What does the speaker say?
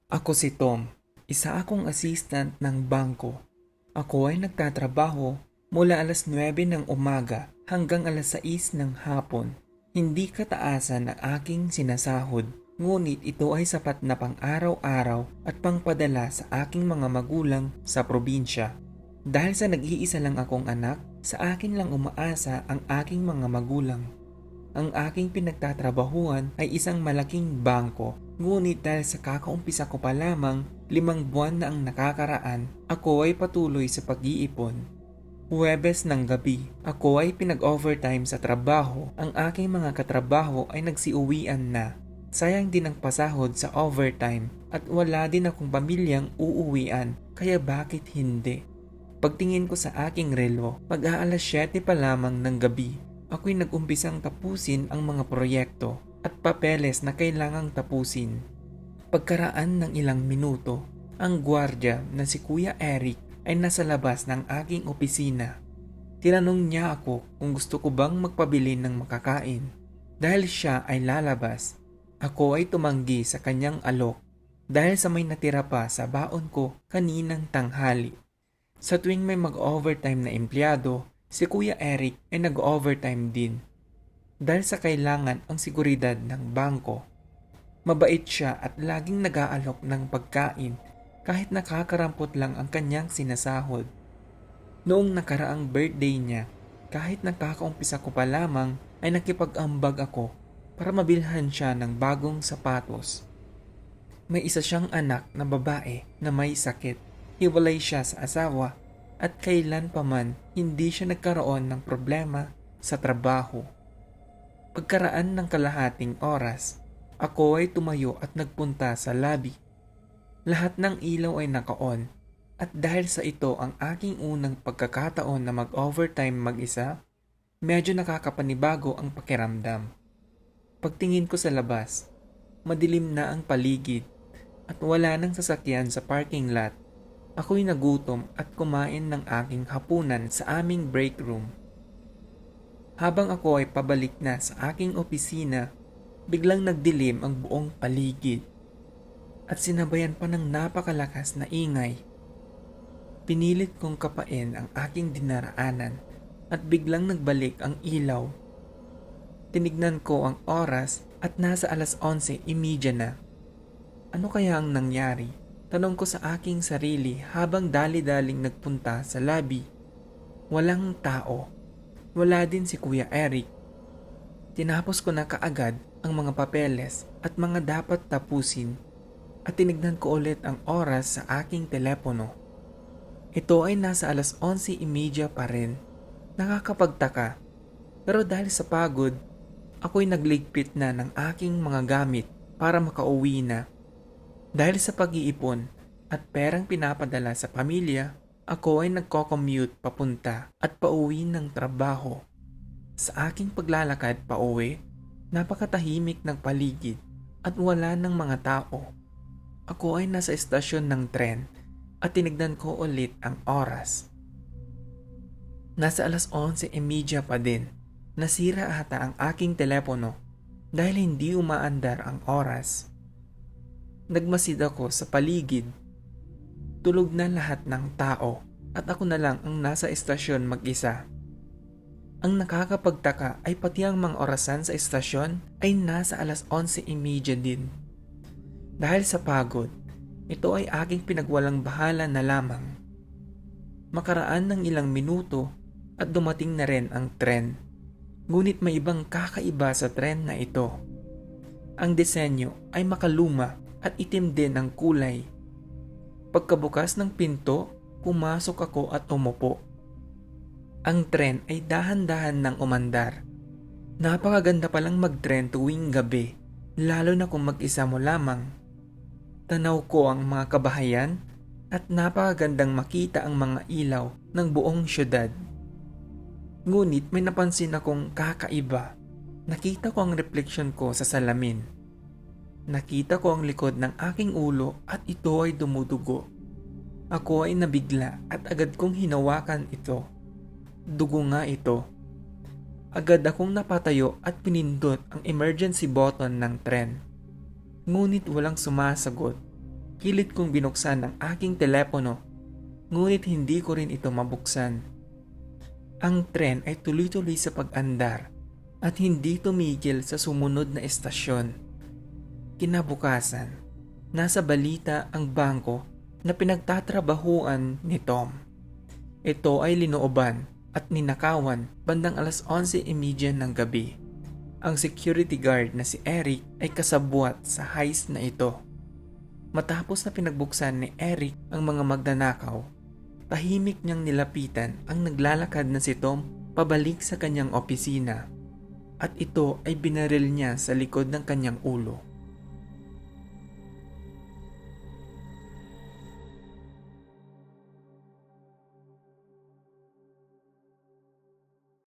Ako si Tom, isa akong assistant ng bangko. Ako ay nagtatrabaho mula alas 9 ng umaga hanggang alas 6 ng hapon. Hindi kataasan ang aking sinasahod, ngunit ito ay sapat na pang-araw-araw at pangpadala sa aking mga magulang sa probinsya. Dahil sa nag-iisa lang akong anak, sa akin lang umaasa ang aking mga magulang. Ang aking pinagtatrabahuan ay isang malaking bangko, ngunit dahil sa kakaumpisa ko pa lamang, 5 buwan na ang nakakaraan, ako ay patuloy sa pag-iipon. Huwebes ng gabi, ako ay pinag-overtime sa trabaho. Ang aking mga katrabaho ay nagsiuwian na. Sayang din ang pasahod sa overtime at wala din akong pamilyang uuwian, kaya bakit hindi? Pagtingin ko sa aking relo, mag-aalas 7 pa lamang ng gabi. Ako'y nag-umpisang tapusin ang mga proyekto at papeles na kailangang tapusin. Pagkaraan ng ilang minuto, ang gwardiya na si Kuya Eric ay nasa labas ng aking opisina. Tinanong niya ako kung gusto ko bang magpabili ng makakain. Dahil siya ay lalabas, ako ay tumanggi sa kanyang alok dahil sa may natira pa sa baon ko kaninang tanghali. Sa tuwing may mag-overtime na empleyado, si Kuya Eric ay nag-overtime din. Dahil sa kailangan ang seguridad ng bangko. Mabait siya at laging nag-aalok ng pagkain kahit nakakarampot lang ang kanyang sinasahod. Noong nakaraang birthday niya, kahit nakakaumpisa ko pa lamang ay nakipag-ambag ako para mabilhan siya ng bagong sapatos. May isa siyang anak na babae na may sakit. Hiwalay siya sa asawa at kailan pa man hindi siya nagkaroon ng problema sa trabaho. Pagkaraan ng kalahating oras, ako ay tumayo at nagpunta sa lobby. Lahat ng ilaw ay naka-on at dahil sa ito ang aking unang pagkakataon na mag-overtime mag-isa, medyo nakakapanibago ang pakiramdam. Pagtingin ko sa labas, madilim na ang paligid at wala nang sasakyan sa parking lot. Ako'y nagutom at kumain ng aking hapunan sa aming break room. Habang ako ay pabalik na sa aking opisina, biglang nagdilim ang buong paligid at sinabayan pa ng napakalakas na ingay. Pinilit kong kapain ang aking dinaraanan at biglang nagbalik ang ilaw. Tinignan ko ang oras at nasa alas 11:30 na. Ano kaya ang nangyari? Tanong ko sa aking sarili habang dali-daling nagpunta sa lobby. Walang tao. Wala din si Kuya Eric. Tinapos ko na kaagad ang mga papeles at mga dapat tapusin at tinignan ko ulit ang oras sa aking telepono. Ito ay nasa alas 11:30 pa rin. Nakakapagtaka. Pero dahil sa pagod, ako'y nagligpit na ng aking mga gamit para makauwi na. Dahil sa pag-iipon at perang pinapadala sa pamilya, ako ay nagko-commute papunta at pauwi ng trabaho. Sa aking paglalakad pauwi, napakatahimik ng paligid at wala ng mga tao. Ako ay nasa estasyon ng tren at tinignan ko ulit ang oras. Nasa alas 11:30 pa din. Nasira ata ang aking telepono dahil hindi umaandar ang oras. Nagmasid ako sa paligid. Tulog na lahat ng tao at ako na lang ang nasa estasyon mag-isa. Ang nakakapagtaka ay pati ang mga orasan sa estasyon ay nasa alas 11:30 din. Dahil sa pagod, ito ay aking pinagwalang bahala na lamang. Makaraan ng ilang minuto at dumating na rin ang tren. Ngunit may ibang kakaiba sa tren na ito. Ang disenyo ay makaluma at itim din ang kulay. Pagkabukas ng pinto, pumasok ako at umupo. Ang tren ay dahan-dahan ng umandar. Napakaganda palang mag-tren tuwing gabi, lalo na kung mag-isa mo lamang. Tanaw ko ang mga kabahayan at napakagandang makita ang mga ilaw ng buong syudad. Ngunit may napansin akong kakaiba. Nakita ko ang refleksyon ko sa salamin. Nakita ko ang likod ng aking ulo at ito ay dumudugo. Ako ay nabigla at agad kong hinawakan ito. Dugo nga ito. Agad akong napatayo at pinindot ang emergency button ng tren. Ngunit walang sumasagot. Pilit kong binuksan ang aking telepono, ngunit hindi ko rin ito mabuksan. Ang tren ay tuloy-tuloy sa pag-andar at hindi tumigil sa sumunod na estasyon. Kinabukasan, nasa balita ang bangko na pinagtatrabahuan ni Tom. Ito ay linooban at ninakawan bandang 11:30 ng gabi. Ang security guard na si Eric ay kasabwat sa heist na ito. Matapos na pinagbuksan ni Eric ang mga magnanakaw, tahimik niyang nilapitan ang naglalakad na si Tom pabalik sa kanyang opisina at ito ay binaril niya sa likod ng kanyang ulo.